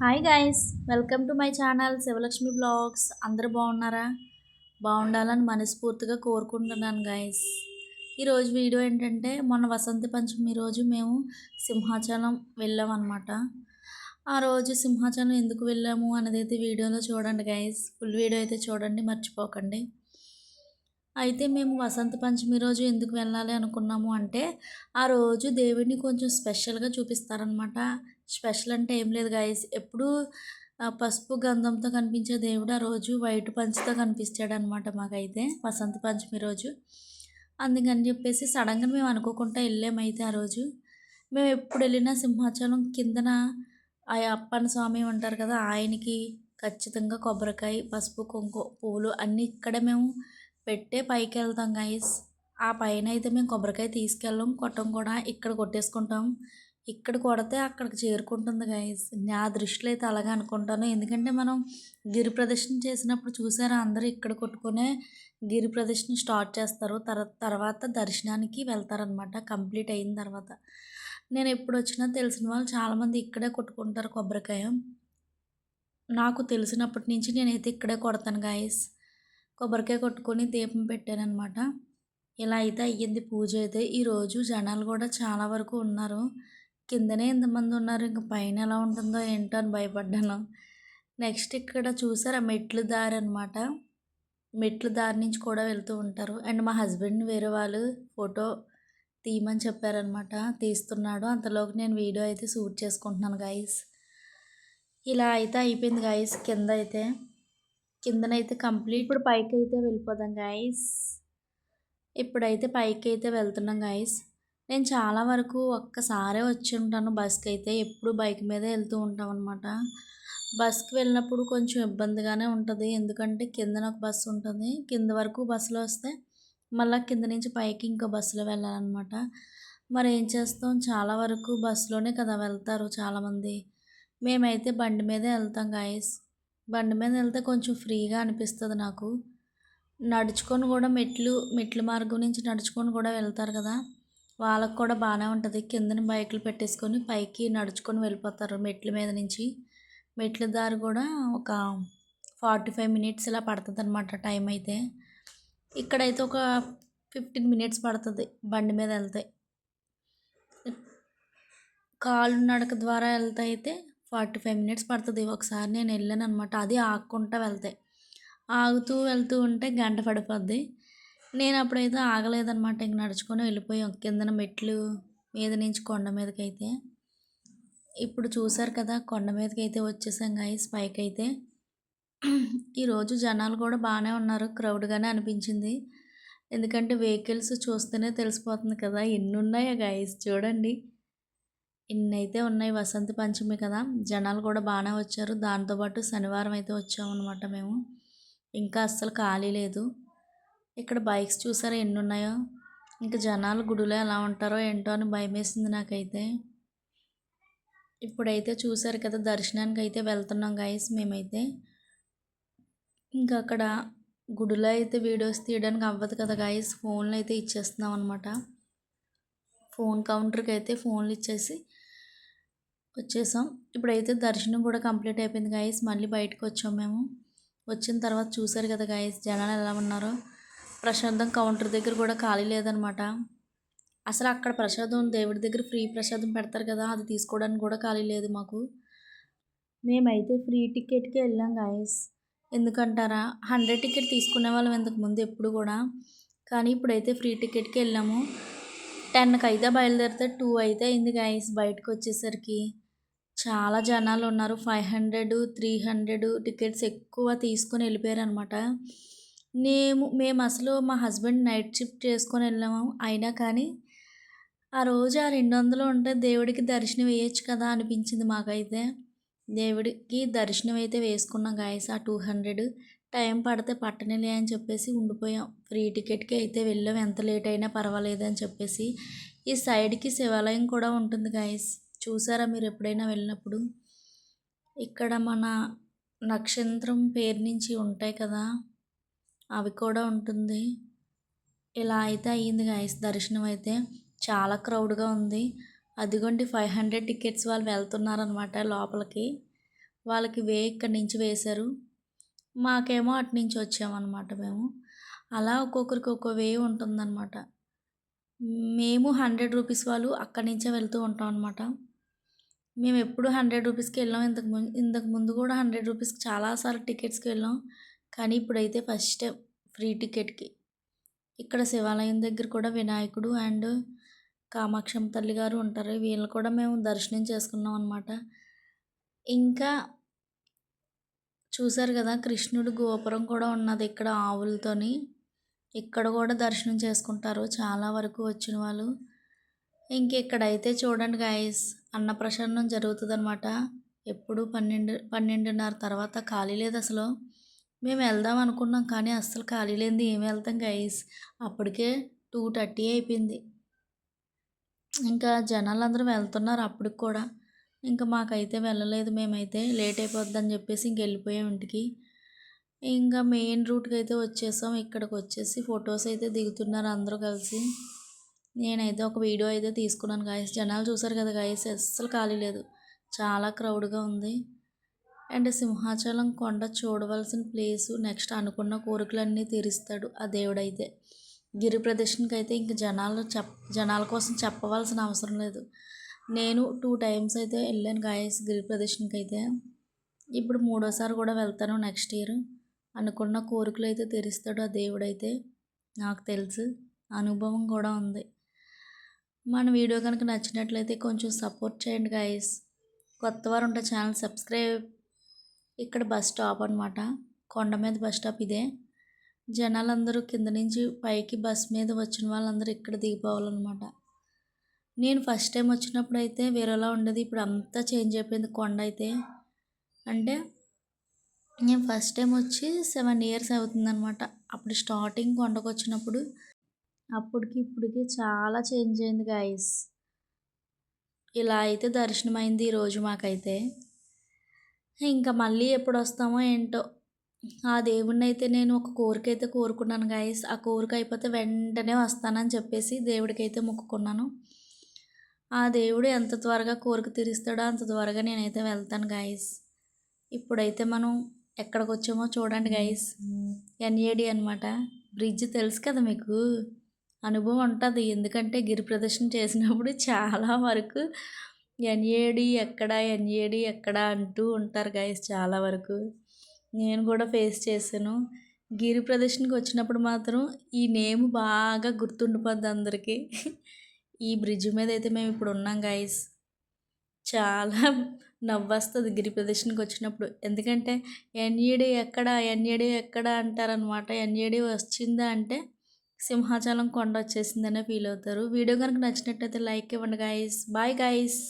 Hi guys, welcome to my channel Sivalakshmi blogs. అందరూ బాగున్నారా? బాగుండాలని మనస్ఫూర్తిగా కోరుకుంటున్నాను గైస్. ఈరోజు వీడియో ఏంటంటే మొన్న వసంత పంచమి రోజు మేము సింహాచలం వెళ్ళామన్నమాట. ఆ రోజు సింహాచలం ఎందుకు వెళ్ళాము అనేది అయితే వీడియోలో చూడండి గైస్. ఫుల్ వీడియో అయితే చూడండి, మర్చిపోకండి. అయితే మేము వసంత పంచమి రోజు ఎందుకు వెళ్ళాలి అనుకున్నాము అంటే, ఆ రోజు దేవుడిని కొంచెం స్పెషల్గా చూపిస్తారనమాట. స్పెషల్ అంటే ఏం లేదు గైస్, ఎప్పుడూ పసుపు గంధంతో కనిపించే దేవుడు ఆ రోజు వైట్ పంచుతో కనిపించాడనమాట మాకైతే వసంత పంచమి రోజు. అందుకని చెప్పేసి సడన్గా మేము అనుకోకుండా వెళ్ళామైతే ఆ రోజు. మేము ఎప్పుడు వెళ్ళినా సింహాచలం కిందన ఆ అప్పన్న స్వామి ఉంటారు కదా, ఆయనకి ఖచ్చితంగా కొబ్బరికాయ, పసుపు, కుంకుమ, పువ్వులు అన్నీ ఇక్కడే మేము పెట్టే పైకి వెళ్తాం గైస్. ఆ పైన అయితే మేము కొబ్బరికాయ తీసుకెళ్ళం, కొట్టం కూడా, ఇక్కడ కొట్టేసుకుంటాం. ఇక్కడ కొడితే అక్కడికి చేరుకుంటుంది గైస్. నా దృష్టిలో అయితే అలాగే అనుకుంటాను. ఎందుకంటే మనం గిరి ప్రదక్షిణ చేసినప్పుడు చూసారా, అందరూ ఇక్కడ కొట్టుకునే గిరి ప్రదక్షిణ స్టార్ట్ చేస్తారు. తర్వాత దర్శనానికి వెళ్తారనమాట. కంప్లీట్ అయిన తర్వాత నేను ఎప్పుడు వచ్చినా తెలిసిన వాళ్ళు చాలామంది ఇక్కడే కొట్టుకుంటారు కొబ్బరికాయ. నాకు తెలిసినప్పటి నుంచి నేనైతే ఇక్కడే కొడతాను గాయస్. కొబ్బరికాయ కొట్టుకొని దీపం పెట్టానమాట. ఇలా అయితే అయ్యింది పూజ అయితే. ఈరోజు జనాలు కూడా చాలా వరకు ఉన్నారు. కిందనే ఎంతమంది ఉన్నారు, ఇంక పైన ఎలా ఉంటుందో ఏంటో అని భయపడ్డాను. నెక్స్ట్ ఇక్కడ చూసారా, మెట్లు దారి అనమాట. మెట్లు దారి నుంచి కూడా వెళ్తూ ఉంటారు. అండ్ మా హస్బెండ్ వేరే వాళ్ళు ఫోటో తీయమని చెప్పారనమాట, తీస్తున్నాడు. అంతలోకి నేను వీడియో అయితే షూట్ చేసుకుంటున్నాను గైస్. ఇలా అయితే అయిపోయింది గైస్. కిందనైతే కంప్లీట్. ఇప్పుడు పైకి అయితే వెళ్ళిపోదాం గైస్. ఇప్పుడైతే పైకి అయితే వెళ్తున్నాం గైస్. నేను చాలా వరకు ఒక్కసారే వచ్చి ఉంటాను బస్కి అయితే. ఎప్పుడు బైక్ మీదే వెళ్తూ ఉంటాం అనమాట. బస్కి వెళ్ళినప్పుడు కొంచెం ఇబ్బందిగానే ఉంటుంది. ఎందుకంటే కిందన ఒక బస్సు ఉంటుంది, కింద వరకు బస్సులో వస్తే మళ్ళీ కింద నుంచి పైకి ఇంకో బస్సులో వెళ్ళాలన్నమాట. మరి ఏం చేస్తాం, చాలా వరకు బస్సులోనే కదా వెళ్తారు చాలామంది. మేమైతే బండి మీదే వెళ్తాం గాయస్. బండి మీద వెళ్తే కొంచెం ఫ్రీగా అనిపిస్తుంది నాకు. నడుచుకొని కూడా మెట్ల మార్గం నుంచి నడుచుకొని కూడా వెళ్తారు కదా, వాళ్ళకు కూడా బాగానే ఉంటుంది. కిందన బైకులు పెట్టేసుకొని పైకి నడుచుకొని వెళ్ళిపోతారు మెట్ల మీద నుంచి. మెట్ల దారి కూడా ఒక 45 మినిట్స్ ఇలా పడుతుంది అనమాట టైం అయితే. ఇక్కడైతే ఒక 15 మినిట్స్ పడుతుంది బండి మీద వెళ్తే. కాలు నడక ద్వారా వెళ్తే అయితే 45 మినిట్స్ పడుతుంది. ఒకసారి నేను వెళ్ళాను అనమాట, అది ఆగకుండా వెళ్తే. ఆగుతూ వెళ్తూ ఉంటే గంట పడిపోద్ది. నేను అప్పుడైతే ఆగలేదనమాట, ఇంక నడుచుకొని వెళ్ళిపోయాం కిందన మెట్లు మీద నుంచి కొండ మీదకైతే. ఇప్పుడు చూసారు కదా, కొండ మీదకి అయితే వచ్చేసాం గైస్ పైకి అయితే. ఈరోజు జనాలు కూడా బాగానే ఉన్నారు, క్రౌడ్గానే అనిపించింది. ఎందుకంటే వెహికల్స్ చూస్తేనే తెలిసిపోతుంది కదా ఎన్ని ఉన్నాయో గైస్. చూడండి, ఇన్నైతే ఉన్నాయి. వసంత పంచమి కదా, జనాలు కూడా బాగానే వచ్చారు. దాంతోపాటు శనివారం అయితే వచ్చామన్నమాట మేము. ఇంకా అస్సలు ఖాళీ లేదు. ఇక్కడ బైక్స్ చూసారా ఎన్ని ఉన్నాయో. ఇంకా జనాలు గుడిలో ఎలా ఉంటారో ఏంటో అని భయం వేసింది నాకైతే. ఇప్పుడైతే చూసారు కదా, దర్శనానికి అయితే వెళ్తున్నాం గైస్ మేమైతే. ఇంకా అక్కడ గుడిలో అయితే వీడియోస్ తీయడానికి అవ్వదు కదా గైస్, ఫోన్లు అయితే ఇచ్చేస్తున్నాం అనమాట. ఫోన్ కౌంటర్కి అయితే ఫోన్లు ఇచ్చేసి వచ్చేసాం. ఇప్పుడైతే దర్శనం కూడా కంప్లీట్ అయిపోయింది గైస్. మళ్ళీ బయటకు వచ్చాం మేము. వచ్చిన తర్వాత చూసారు కదా గైస్, జనాలు ఎలా ఉన్నారో. ప్రసాదం కౌంటర్ దగ్గర కూడా ఖాళీ లేదనమాట. అసలు అక్కడ ప్రసాదం దేవుడి దగ్గర ఫ్రీ ప్రసాదం పెడతారు కదా, అది తీసుకోవడానికి కూడా ఖాళీ లేదు మాకు. మేమైతే ఫ్రీ టికెట్కి వెళ్ళాం గైస్. ఎందుకంటారా, 100 టికెట్ తీసుకునే వాళ్ళం ఇంతకుముందు ఎప్పుడు కూడా, కానీ ఇప్పుడైతే ఫ్రీ టికెట్కి వెళ్ళాము. 10కి అయితే బయలుదేరితే 2 అయితే అయింది గైస్ బయటకు వచ్చేసరికి. చాలా జనాలు ఉన్నారు. 500, 300 టికెట్స్ ఎక్కువ తీసుకొని వెళ్ళిపోయారు అనమాట. మేము అసలు మా హస్బెండ్ నైట్ షిఫ్ట్ చేసుకొని వెళ్ళాము. అయినా కానీ ఆ రోజు ఆ 200 ఉంటే దేవుడికి దర్శనం వేయచ్చు కదా అనిపించింది మాకైతే. దేవుడికి దర్శనం అయితే వేసుకున్నాం గాయస్. ఆ 200 టైం పడితే పట్టనిలే అని చెప్పేసి ఉండిపోయాం. ఫ్రీ టికెట్కి అయితే వెళ్ళాం, ఎంత లేట్ అయినా పర్వాలేదు అని చెప్పేసి. ఈ సైడ్కి శివాలయం కూడా ఉంటుంది గాయస్, చూసారా మీరు ఎప్పుడైనా వెళ్ళినప్పుడు. ఇక్కడ మన నక్షత్రం పేరు నుంచి ఉంటాయి కదా, అవి కూడా ఉంటుంది. ఇలా అయితే అయ్యింది గాయస్ దర్శనం అయితే. చాలా క్రౌడ్గా ఉంది. అదిగోండి 500 టికెట్స్ వాళ్ళు వెళ్తున్నారనమాట లోపలికి. వాళ్ళకి వే ఇక్కడి నుంచి వేశారు, మాకేమో అటు నుంచి వచ్చామన్నమాట మేము. అలా ఒక్కొక్కరికి ఒక్కో వే ఉంటుందన్నమాట. మేము 100 రూపీస్ వాళ్ళు అక్కడి నుంచే వెళ్తూ ఉంటాం అనమాట. మేము ఎప్పుడు 100 రూపీస్కి వెళ్ళాం. ఇంతకు ముందు కూడా 100 రూపీస్కి చాలాసార్లు టికెట్స్కి వెళ్ళాం. కానీ ఇప్పుడైతే ఫస్ట్ టైం ఫ్రీ టికెట్కి. ఇక్కడ శివాలయం దగ్గర కూడా వినాయకుడు అండ్ కామాక్షమ్మ తల్లి గారు ఉంటారు. వీళ్ళు కూడా మేము దర్శనం చేసుకున్నాం అనమాట. ఇంకా చూసారు కదా, కృష్ణుడు గోపురం కూడా ఉన్నది ఇక్కడ ఆవులతోని. ఇక్కడ కూడా దర్శనం చేసుకుంటారు చాలా వరకు వచ్చిన వాళ్ళు. ఇంకెక్కడైతే చూడండి గైస్, అన్నప్రసన్నం జరుగుతుందన్నమాట. ఎప్పుడు 12:30 తర్వాత ఖాళీ లేదు అసలు. మేము వెళ్దాం అనుకున్నాం కానీ అస్సలు ఖాళీ లేనిది ఏమి వెళ్తాం గైస్. అప్పటికే 2:30 అయిపోయింది. ఇంకా జనాలందరూ వెళ్తున్నారు అప్పటికి కూడా. ఇంకా మాకైతే వెళ్ళలేదు, మేమైతే లేట్ అయిపోద్దని చెప్పేసి ఇంక వెళ్ళిపోయాం ఇంటికి. ఇంకా మెయిన్ రూట్కి అయితే వచ్చేసాం. ఇక్కడికి వచ్చేసి ఫొటోస్ అయితే దిగుతున్నారు అందరూ కలిసి. నేనైతే ఒక వీడియో అయితే తీసుకున్నాను గాయస్. జనాలు చూసారు కదా గాయస్, అస్సలు ఖాళీ లేదు, చాలా క్రౌడ్గా ఉంది. అండ్ సింహాచలం కొండ చూడవలసిన ప్లేసు. నెక్స్ట్ అనుకున్న కోరికలన్నీ తీరుస్తాడు ఆ దేవుడైతే. గిరి ప్రదర్శనకి అయితే ఇంక జనాల కోసం చెప్పవలసిన అవసరం లేదు. నేను 2 టైమ్స్ అయితే వెళ్ళాను గాయస్ గిరి ప్రదర్శనకి అయితే. ఇప్పుడు 3వసారి కూడా వెళ్తాను నెక్స్ట్ ఇయర్. అనుకున్న కోరికలు అయితే తీరుస్తాడు ఆ దేవుడైతే, నాకు తెలుసు, అనుభవం కూడా ఉంది. మన వీడియో కనుక నచ్చినట్లయితే కొంచెం సపోర్ట్ చేయండి గాయస్. కొత్తవారు ఉంటే ఛానల్ సబ్స్క్రైబ్. ఇక్కడ బస్ స్టాప్ అనమాట, కొండ మీద బస్ స్టాప్ ఇదే. జనాలందరూ కింద నుంచి పైకి బస్ మీద వచ్చిన వాళ్ళందరూ ఇక్కడ దిగిపోవాలన్నమాట. నేను ఫస్ట్ టైం వచ్చినప్పుడు అయితే వేరేలా ఉండేది, ఇప్పుడు అంతా చేంజ్ అయిపోయింది కొండ అయితే. అంటే నేను ఫస్ట్ టైం వచ్చి 7 ఇయర్స్ అవుతుందన్నమాట. అప్పుడు స్టార్టింగ్ కొండకు వచ్చినప్పుడు, అప్పటికి ఇప్పటికి చాలా చేంజ్ అయింది గాయస్. ఇలా అయితే దర్శనమైంది ఈరోజు మాకైతే. ఇంకా మళ్ళీ ఎప్పుడు వస్తామో ఏంటో. ఆ దేవుడిని అయితే నేను ఒక కోరిక అయితే కోరుకున్నాను గాయస్. ఆ కోరిక అయిపోతే వెంటనే వస్తానని చెప్పేసి దేవుడికైతే మొక్కుకున్నాను. ఆ దేవుడు ఎంత త్వరగా కోరిక తీరుస్తాడో అంత త్వరగా నేనైతే వెళ్తాను గాయస్. ఇప్పుడైతే మనం ఎక్కడికి వచ్చామో చూడండి గైస్. ఎన్ఏడి అనమాట. బ్రిడ్జ్ తెలుసు కదా మీకు, అనుభవం ఉంటుంది. ఎందుకంటే గిరి ప్రదర్శన చేసినప్పుడు చాలా వరకు ఎన్ఏడి ఎక్కడ అంటూ ఉంటారు గైస్ చాలా వరకు. నేను కూడా ఫేస్ చేశాను. గిరి ప్రదర్శనకి వచ్చినప్పుడు మాత్రం ఈ నేమ్ బాగా గుర్తుండిపోద్ది అందరికీ. ఈ బ్రిడ్జ్ మీద అయితే మేము ఇప్పుడు ఉన్నాం గైస్. చాలా నవ్వొస్తుంది గిరి ప్రదర్శనకి వచ్చినప్పుడు. ఎందుకంటే ఎన్ఏడి ఎక్కడ అంటారనమాట. ఎన్ఏడి వచ్చిందా అంటే సింహాచలం కొండ వచ్చేసిందనే ఫీల్ అవుతారు. వీడియో కనుక నచ్చినట్టయితే లైక్ ఇవ్వండి గైస్. Bye guys.